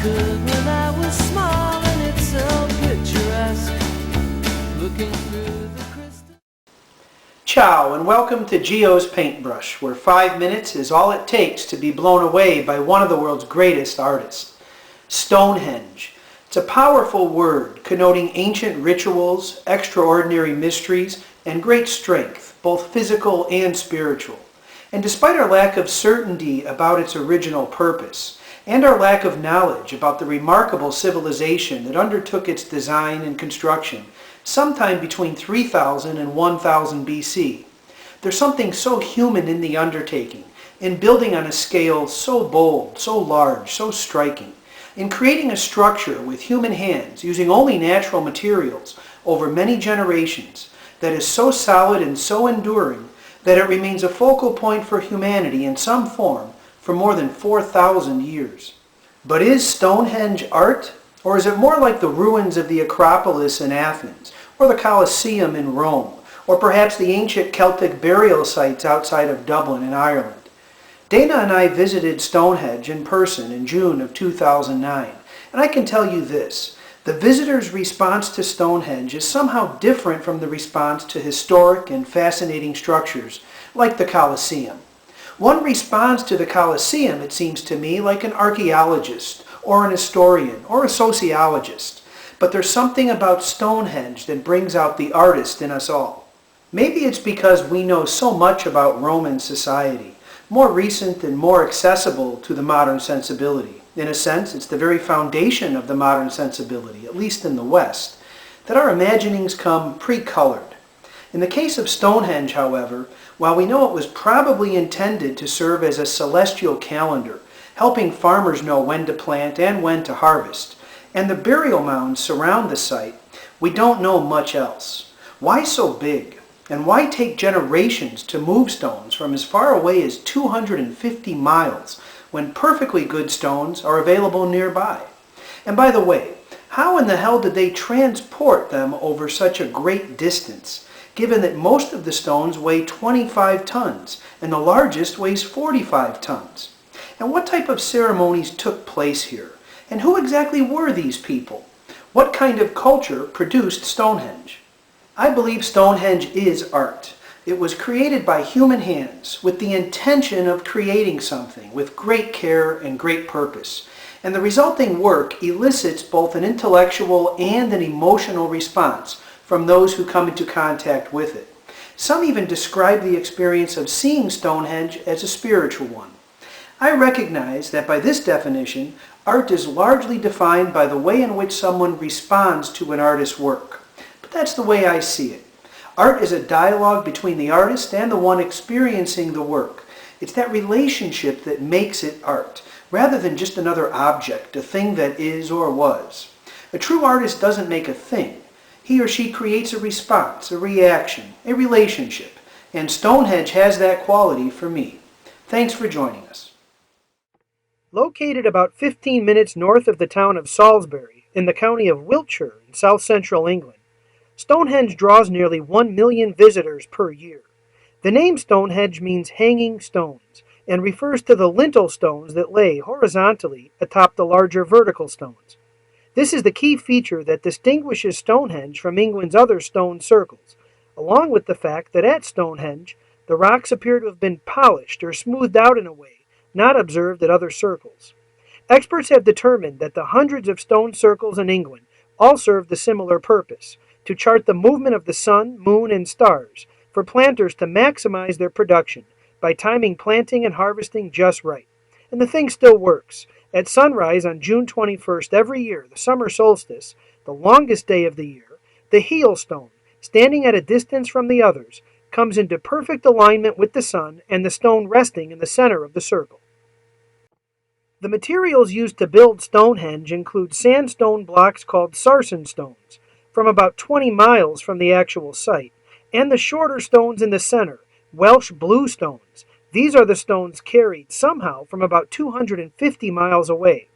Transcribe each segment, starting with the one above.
could when I was small, and it's so picturesque, looking through the crystal. Ciao and welcome to Gios Paintbrush, where 5 minutes is all it takes to be blown away by one of the world's greatest artists. Stonehenge. It's a powerful word connoting ancient rituals, extraordinary mysteries, and great strength, both physical and spiritual. And despite our lack of certainty about its original purpose, and our lack of knowledge about the remarkable civilization that undertook its design and construction sometime between 3000 and 1000 BC, there's something so human in the undertaking, in building on a scale so bold, so large, so striking, in creating a structure with human hands using only natural materials over many generations that is so solid and so enduring that it remains a focal point for humanity in some form for more than 4,000 years. But is Stonehenge art? Or is it more like the ruins of the Acropolis in Athens, or the Colosseum in Rome, or perhaps the ancient Celtic burial sites outside of Dublin in Ireland? Dana and I visited Stonehenge in person in June of 2009, and I can tell you this: the visitors' response to Stonehenge is somehow different from the response to historic and fascinating structures like the Colosseum. One responds to the Colosseum, it seems to me, like an archaeologist or an historian or a sociologist. But there's something about Stonehenge that brings out the artist in us all. Maybe it's because we know so much about Roman society, more recent and more accessible to the modern sensibility. In a sense, it's the very foundation of the modern sensibility, at least in the West, that our imaginings come pre-colored. In the case of Stonehenge, however, while we know it was probably intended to serve as a celestial calendar, helping farmers know when to plant and when to harvest, and the burial mounds surround the site, we don't know much else. Why so big? And why take generations to move stones from as far away as 250 miles when perfectly good stones are available nearby? And by the way, how in the hell did they transport them over such a great distance, given that most of the stones weigh 25 tons and the largest weighs 45 tons? And what type of ceremonies took place here? And who exactly were these people? What kind of culture produced Stonehenge? I believe Stonehenge is art. It was created by human hands with the intention of creating something with great care and great purpose. And the resulting work elicits both an intellectual and an emotional response from those who come into contact with it. Some even describe the experience of seeing Stonehenge as a spiritual one. I recognize that by this definition, art is largely defined by the way in which someone responds to an artist's work. But that's the way I see it. Art is a dialogue between the artist and the one experiencing the work. It's that relationship that makes it art, rather than just another object, a thing that is or was. A true artist doesn't make a thing. He or she creates a response, a reaction, a relationship. And Stonehenge has that quality for me. Thanks for joining us. Located about 15 minutes north of the town of Salisbury, in the county of Wiltshire in south-central England, Stonehenge draws nearly 1 million visitors per year. The name Stonehenge means hanging stones, and refers to the lintel stones that lay horizontally atop the larger vertical stones. This is the key feature that distinguishes Stonehenge from England's other stone circles, along with the fact that at Stonehenge, the rocks appear to have been polished or smoothed out in a way not observed at other circles. Experts have determined that the hundreds of stone circles in England all served a similar purpose: to chart the movement of the sun, moon, and stars, for planters to maximize their production by timing planting and harvesting just right. And the thing still works. At sunrise on June 21st every year, the summer solstice, the longest day of the year, the heel stone, standing at a distance from the others, comes into perfect alignment with the sun and the stone resting in the center of the circle. The materials used to build Stonehenge include sandstone blocks called sarsen stones, from about 20 miles from the actual site, and the shorter stones in the center, Welsh blue stones. These are the stones carried somehow from about 250 miles away.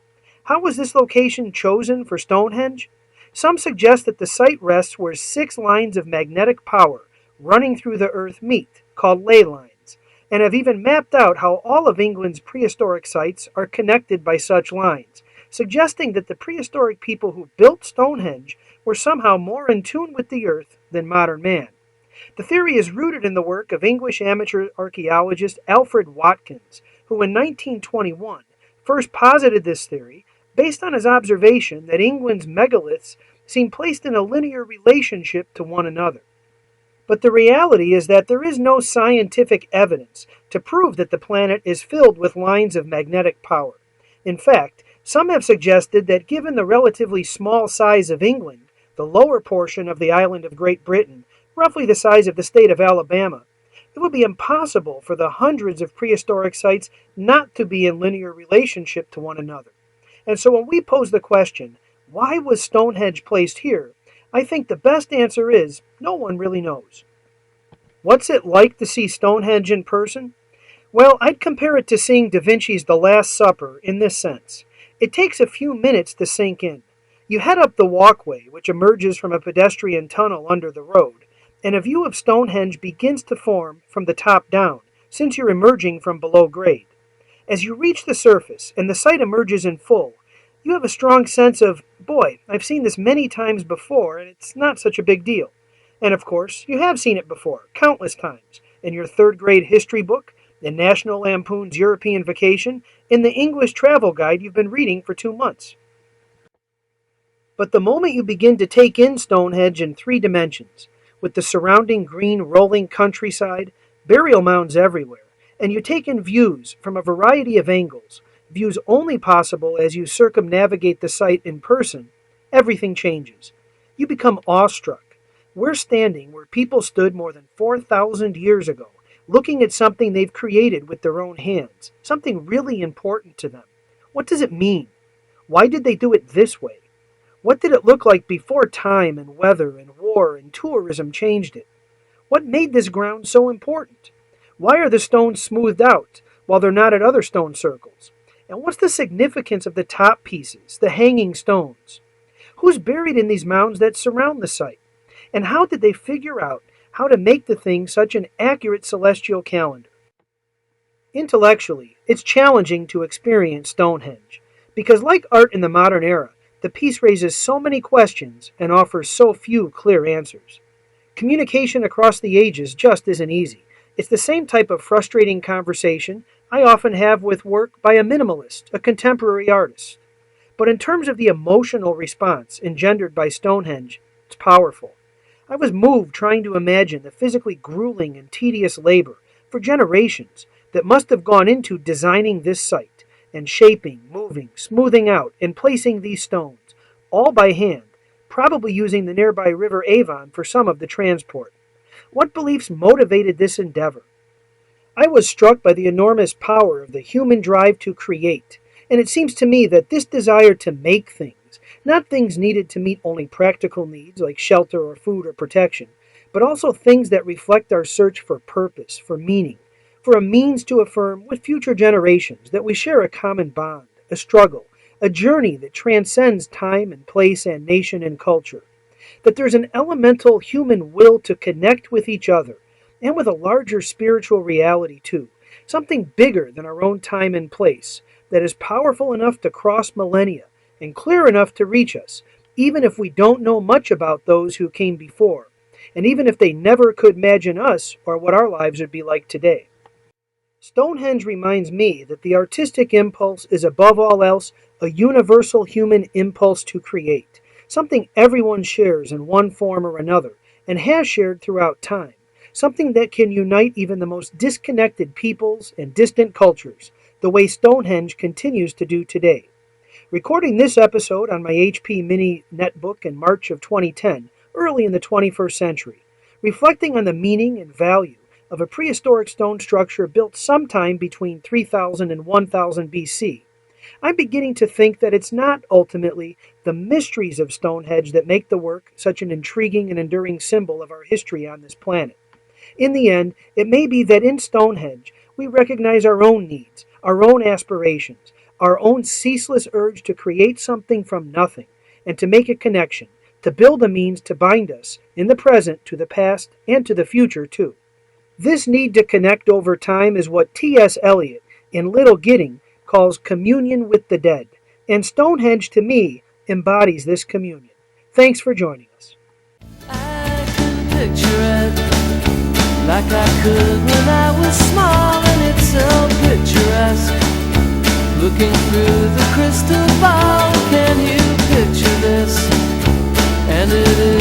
How was this location chosen for Stonehenge? Some suggest that the site rests where 6 lines of magnetic power running through the earth meet, called ley lines, and have even mapped out how all of England's prehistoric sites are connected by such lines, suggesting that the prehistoric people who built Stonehenge were somehow more in tune with the earth than modern man. The theory is rooted in the work of English amateur archaeologist Alfred Watkins, who in 1921 first posited this theory based on his observation that England's megaliths seem placed in a linear relationship to one another. But the reality is that there is no scientific evidence to prove that the planet is filled with lines of magnetic power. In fact, some have suggested that given the relatively small size of England, the lower portion of the island of Great Britain, roughly the size of the state of Alabama, it would be impossible for the hundreds of prehistoric sites not to be in linear relationship to one another. And so when we pose the question, why was Stonehenge placed here? I think the best answer is, no one really knows. What's it like to see Stonehenge in person? Well, I'd compare it to seeing Da Vinci's The Last Supper in this sense. It takes a few minutes to sink in. You head up the walkway, which emerges from a pedestrian tunnel under the road, and a view of Stonehenge begins to form from the top down, since you're emerging from below grade. As you reach the surface and the site emerges in full, you have a strong sense of, boy, I've seen this many times before, and it's not such a big deal. And of course, you have seen it before, countless times, in your third grade history book, in National Lampoon's European Vacation, in the English travel guide you've been reading for 2 months. But the moment you begin to take in Stonehenge in 3 dimensions, with the surrounding green rolling countryside, burial mounds everywhere, and you take in views from a variety of angles, views only possible as you circumnavigate the site in person, everything changes. You become awestruck. We're standing where people stood more than 4,000 years ago, looking at something they've created with their own hands, something really important to them. What does it mean? Why did they do it this way? What did it look like before time and weather and war and tourism changed it? What made this ground so important? Why are the stones smoothed out while they're not at other stone circles? And what's the significance of the top pieces, the hanging stones? Who's buried in these mounds that surround the site? And how did they figure out how to make the thing such an accurate celestial calendar? Intellectually, it's challenging to experience Stonehenge, because like art in the modern era, the piece raises so many questions and offers so few clear answers. Communication across the ages just isn't easy. It's the same type of frustrating conversation I often have with work by a minimalist, a contemporary artist. But in terms of the emotional response engendered by Stonehenge, it's powerful. I was moved trying to imagine the physically grueling and tedious labor for generations that must have gone into designing this site and shaping, moving, smoothing out, and placing these stones, all by hand, probably using the nearby River Avon for some of the transport. What beliefs motivated this endeavor? I was struck by the enormous power of the human drive to create, and it seems to me that this desire to make things, not things needed to meet only practical needs like shelter or food or protection, but also things that reflect our search for purpose, for meaning, for a means to affirm with future generations that we share a common bond, a struggle, a journey that transcends time and place and nation and culture, that there's an elemental human will to connect with each other, and with a larger spiritual reality too, something bigger than our own time and place, that is powerful enough to cross millennia and clear enough to reach us, even if we don't know much about those who came before, and even if they never could imagine us or what our lives would be like today. Stonehenge reminds me that the artistic impulse is above all else a universal human impulse to create, something everyone shares in one form or another, and has shared throughout time. Something that can unite even the most disconnected peoples and distant cultures, the way Stonehenge continues to do today. Recording this episode on my HP Mini netbook in March of 2010, early in the 21st century, reflecting on the meaning and value of a prehistoric stone structure built sometime between 3000 and 1000 BC, I'm beginning to think that it's not ultimately the mysteries of Stonehenge that make the work such an intriguing and enduring symbol of our history on this planet. In the end, it may be that in Stonehenge, we recognize our own needs, our own aspirations, our own ceaseless urge to create something from nothing, and to make a connection, to build a means to bind us, in the present, to the past, and to the future, too. This need to connect over time is what T.S. Eliot, in Little Gidding, calls communion with the dead, And Stonehenge, to me, embodies this communion. Thanks for joining us. I can picture it like I could when I was small, and it's so picturesque. Looking through the crystal ball, can you picture this? And it is